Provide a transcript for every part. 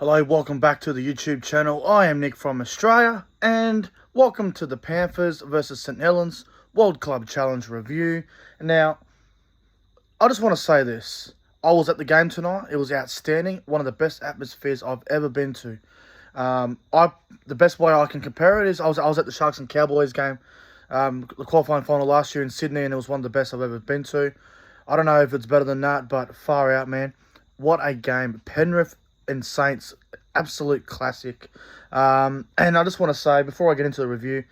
Hello, welcome back to the YouTube channel. I am Nick from Australia, and welcome to the Panthers versus St. Helens World Club Challenge review. Now, I just want to say this. I was at the game tonight. It was outstanding. One of the best atmospheres I've ever been to. The best way I can compare it is I was at the Sharks and Cowboys game, the qualifying final last year in Sydney, and it was one of the best I've ever been to. I don't know if it's better than that, but far out, man. What a game. Penrith and Saints, absolute classic. And I just want to say, before I get into the review,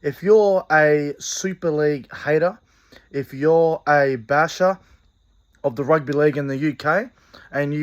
if you're a Super League hater, if you're a basher of the rugby league in the UK, and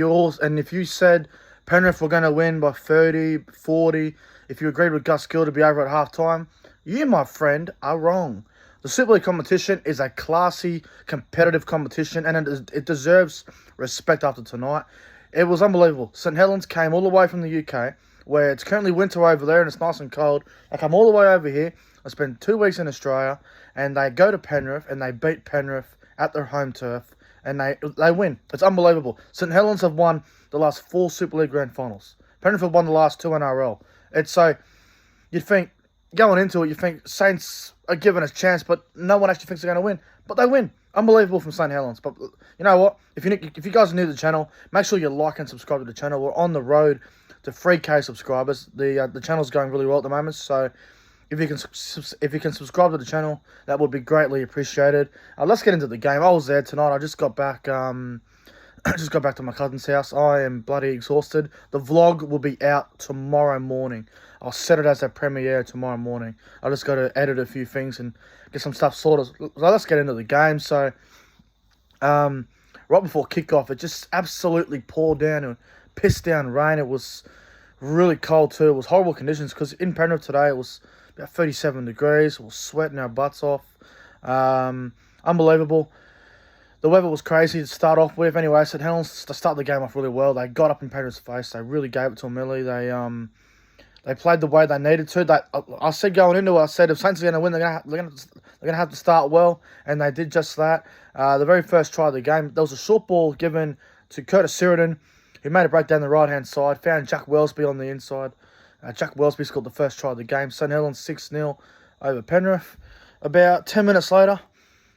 if you said Penrith were going to win by 30, 40, if you agreed with Gus Gill to be over at halftime, you, my friend, are wrong. The Super League competition is a classy, competitive competition, and it deserves respect after tonight. It was unbelievable. St. Helens came all the way from the UK, where it's currently winter over there and it's nice and cold. They come all the way over here. I spent 2 weeks in Australia, and they go to Penrith, and they beat Penrith at their home turf, and they win. It's unbelievable. St. Helens have won the last 4 Super League Grand Finals. Penrith have won the last 2 NRL. It's so, you'd think, going into it, you think Saints are given a chance, but no one actually thinks they're going to win. But they win. Unbelievable from St. Helens. But you know what? If you guys are new to the channel, make sure you like and subscribe to the channel. We're on the road to 3K subscribers. The channel's going really well at the moment, so if you can subscribe to the channel, that would be greatly appreciated. Let's get into the game. I was there tonight. I just got back. I just got back to my cousin's house. I am bloody exhausted. The vlog will be out tomorrow morning. I'll set it as a premiere tomorrow morning. I just got to edit a few things and get some stuff sorted. So let's get into the game. So, right before kickoff, it just absolutely poured down and pissed down rain. It was really cold too. It was horrible conditions because in Penrith today it was about 37 degrees. We were sweating our butts off. Unbelievable. The weather was crazy to start off with. Anyway, St. Helens, to start the game off really well. They got up in Penrith's face. They really gave it to Millie. They played the way they needed to. I said going into it, I said if Saints are going to win, they're going to have to start well, and they did just that. The very first try of the game, there was a short ball given to Curtis Sheridan, who made a break down the right-hand side, found Jack Wellesby on the inside. Jack Wellesby scored the first try of the game. St. Helens 6-0 over Penrith. About 10 minutes later,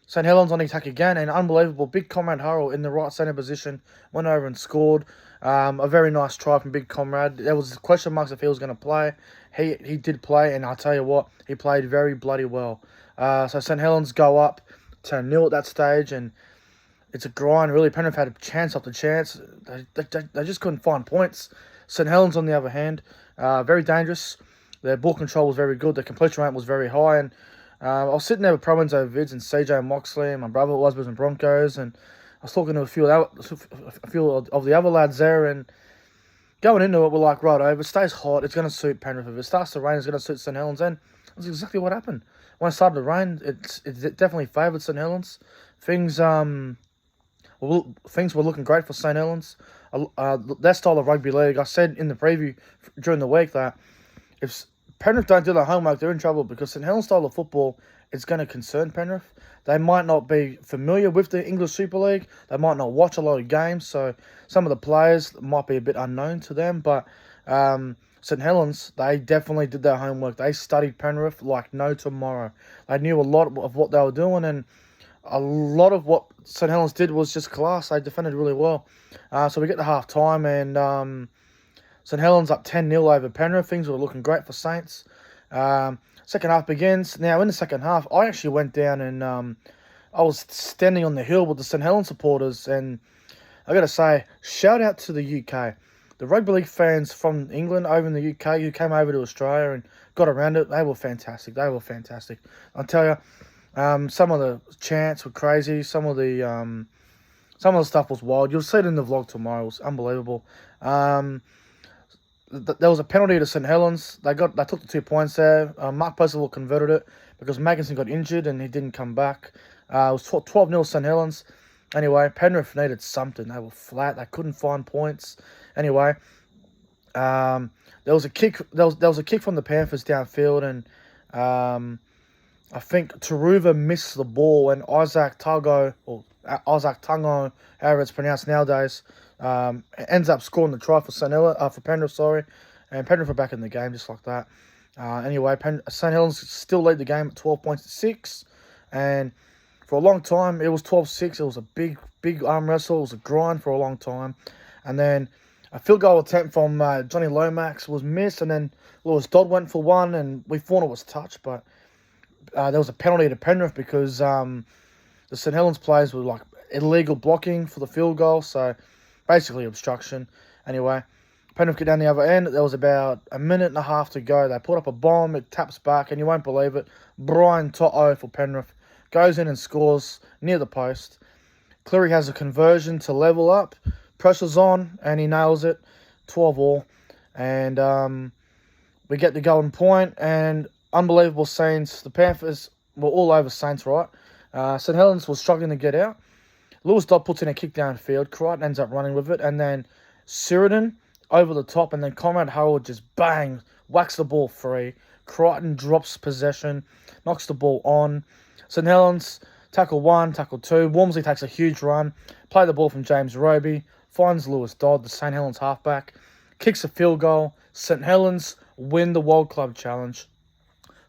St. Helens on the attack again, and unbelievable. Big Comrade Hurrell in the right centre position went over and scored. A very nice try from Big Comrade. There was question marks if he was going to play. He did play, and I'll tell you what, he played very bloody well. So St. Helens go up 10-0 at that stage, and it's a grind, really. Penrith had a chance after chance. They just couldn't find points. St. Helens, on the other hand, very dangerous. Their ball control was very good. Their completion rate was very high, and I was sitting there with Pro Enzo Vids and CJ Moxley and my brother Wasbers and Broncos, and I was talking to a few of the other lads there, and going into it, we're like, right, if it stays hot, it's going to suit Penrith. If it starts to rain, it's going to suit St. Helens, and that's exactly what happened. When it started to rain, it definitely favoured St. Helens. Things were looking great for St. Helens. Their style of rugby league, I said in the preview during the week that if Penrith don't do their homework, they're in trouble, because St. Helens' style of football is going to concern Penrith. They might not be familiar with the English Super League. They might not watch a lot of games, so some of the players might be a bit unknown to them. But St. Helens, they definitely did their homework. They studied Penrith like no tomorrow. They knew a lot of what they were doing, and a lot of what St. Helens did was just class. They defended really well. So we get to half-time, and St. Helens up 10-0 over Penrith. Things were looking great for Saints. Second half begins. Now, in the second half, I actually went down and I was standing on the hill with the St. Helens supporters. And I got to say, shout out to the UK. The rugby league fans from England over in the UK who came over to Australia and got around it, they were fantastic. They were fantastic. I'll tell you, some of the chants were crazy. Some of the stuff was wild. You'll see it in the vlog tomorrow. It was unbelievable. There was a penalty to St. Helens. They took the 2 points there. Mark Percival converted it because Magnuson got injured and he didn't come back. It was 12-0 St. Helens. Anyway, Penrith needed something. They were flat. They couldn't find points. Anyway, there was a kick. There was a kick from the Panthers downfield, and I think Taruva missed the ball, and Isaac Tungo, however it's pronounced nowadays, Ends up scoring the try for for Penrith, sorry. And Penrith are back in the game just like that. Anyway, St. Helens still lead the game at 12 points to 6. And for a long time, it was 12-6. It was a big arm wrestle. It was a grind for a long time. And then a field goal attempt from Johnny Lomax was missed. And then Lewis Dodd went for one. And we thought it was touched. But there was a penalty to Penrith because the St. Helens players were like illegal blocking for the field goal. So basically obstruction. Anyway, Penrith get down the other end. There was about a minute and a half to go. They put up a bomb. It taps back, and you won't believe it. Brian Toto for Penrith goes in and scores near the post. Cleary has a conversion to level up. Pressure's on, and he nails it. 12-all. And we get the golden point, and unbelievable scenes. The Panthers were all over Saints, right? St. Helens was struggling to get out. Lewis Dodd puts in a kick downfield. Crichton ends up running with it, and then Sheridan over the top, and then Conrad Harold just bang, whacks the ball free. Crichton drops possession, knocks the ball on. St. Helens, tackle 1, tackle 2. Wormsley takes a huge run, play the ball from James Roby, finds Lewis Dodd, the St. Helens halfback, kicks a field goal. St. Helens win the World Club Challenge,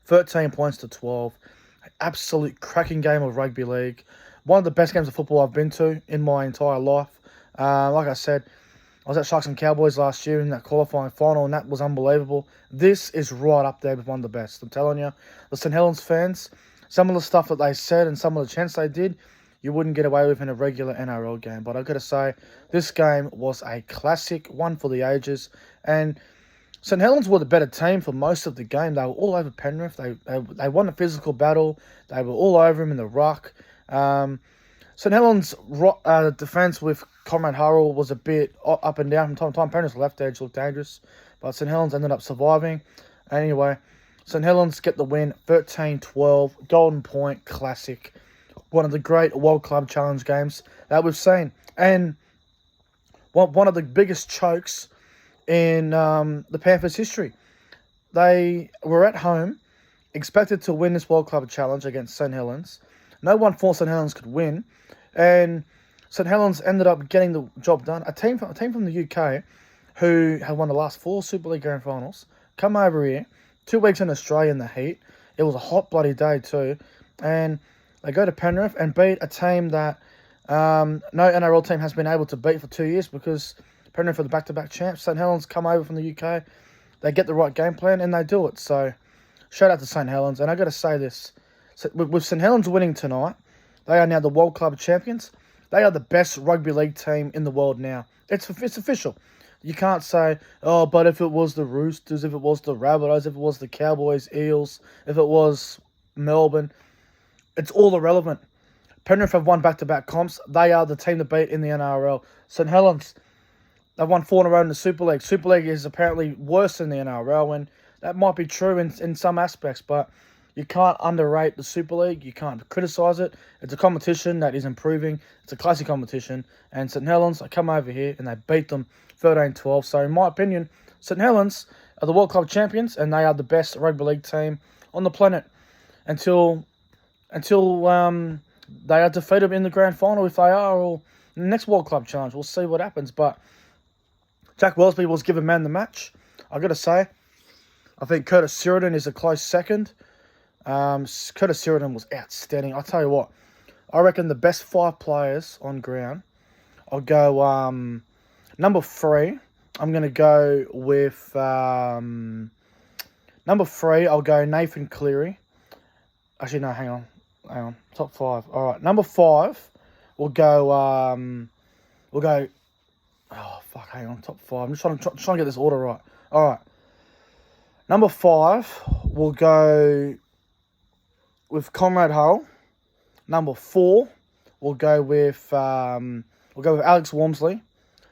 13 points to 12. Absolute cracking game of rugby league. One of the best games of football I've been to in my entire life. Like I said, I was at Sharks and Cowboys last year in that qualifying final, and that was unbelievable. This is right up there with one of the best. I'm telling you, the St. Helens fans, some of the stuff that they said and some of the chants they did, you wouldn't get away with in a regular NRL game. But I've got to say, this game was a classic, one for the ages. And St. Helens were the better team for most of the game. They were all over Penrith. They won a physical battle. They were all over him in the ruck. St. Helens' defence with Conrad Harold was a bit up and down from time to time. Penrith's left edge looked dangerous, but St. Helens ended up surviving. Anyway, St. Helens get the win, 13-12, Golden Point Classic. One of the great World Club Challenge games that we've seen. And one of the biggest chokes in the Panthers' history. They were at home, expected to win this World Club Challenge against St. Helens. No one thought St. Helens could win. And St. Helens ended up getting the job done. A team from the UK who had won the last 4 Super League Grand Finals come over here, 2 weeks in Australia in the heat. It was a hot bloody day too. And they go to Penrith and beat a team that no NRL team has been able to beat for 2 years because Penrith are the back-to-back champs. St. Helens come over from the UK. They get the right game plan and they do it. So shout out to St. Helens. And I got to say this. With St. Helens winning tonight, they are now the World Club champions. They are the best rugby league team in the world now. It's official. You can't say, oh, but if it was the Roosters, if it was the Rabbitohs, if it was the Cowboys, Eels, if it was Melbourne, it's all irrelevant. Penrith have won back-to-back comps. They are the team to beat in the NRL. St. Helens, they've won 4 in a row in the Super League. Super League is apparently worse than the NRL, and that might be true in some aspects, but you can't underrate the Super League. You can't criticise it. It's a competition that is improving. It's a classic competition. And St. Helens, they come over here and they beat them 13-12. So in my opinion, St. Helens are the World Club champions and they are the best rugby league team on the planet until they are defeated in the grand final, if they are, or in the next World Club Challenge. We'll see what happens. But Jack Wellesby was given man of the match. I've got to say, I think Curtis Sheridan is a close second. Curtis Sheridan was outstanding. I'll tell you what, I reckon the best 5 players on ground, I'll go number 3. I'm going to go with number 3. I'll go Nathan Cleary. Actually, no, hang on. Top 5. All right, number 5. We'll go. Oh fuck, hang on. Top 5. I'm just trying to get this order right. All right. Number 5. We'll go with Conrad Hull. Number 4, we'll go with Alex Wormsley.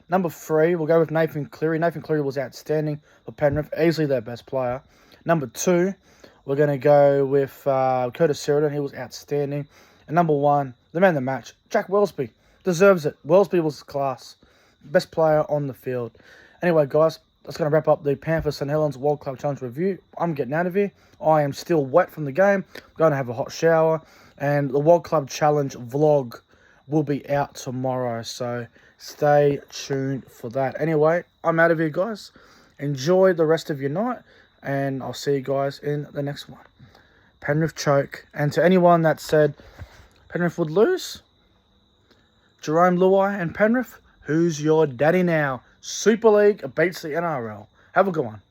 Number 3, we'll go with Nathan Cleary. Nathan Cleary was outstanding for Penrith, easily their best player. Number 2, we're going to go with Curtis Sheridan. He was outstanding. And number 1, the man of the match, Jack Wellesby. Deserves it. Wellesby was class. Best player on the field. Anyway, guys, that's going to wrap up the Panthers St. Helens World Club Challenge review. I'm getting out of here. I am still wet from the game. I'm going to have a hot shower. And the World Club Challenge vlog will be out tomorrow. So stay tuned for that. Anyway, I'm out of here, guys. Enjoy the rest of your night, and I'll see you guys in the next one. Penrith choke. And to anyone that said Penrith would lose, Jerome Luai and Penrith, who's your daddy now? Super League beats the NRL. Have a good one.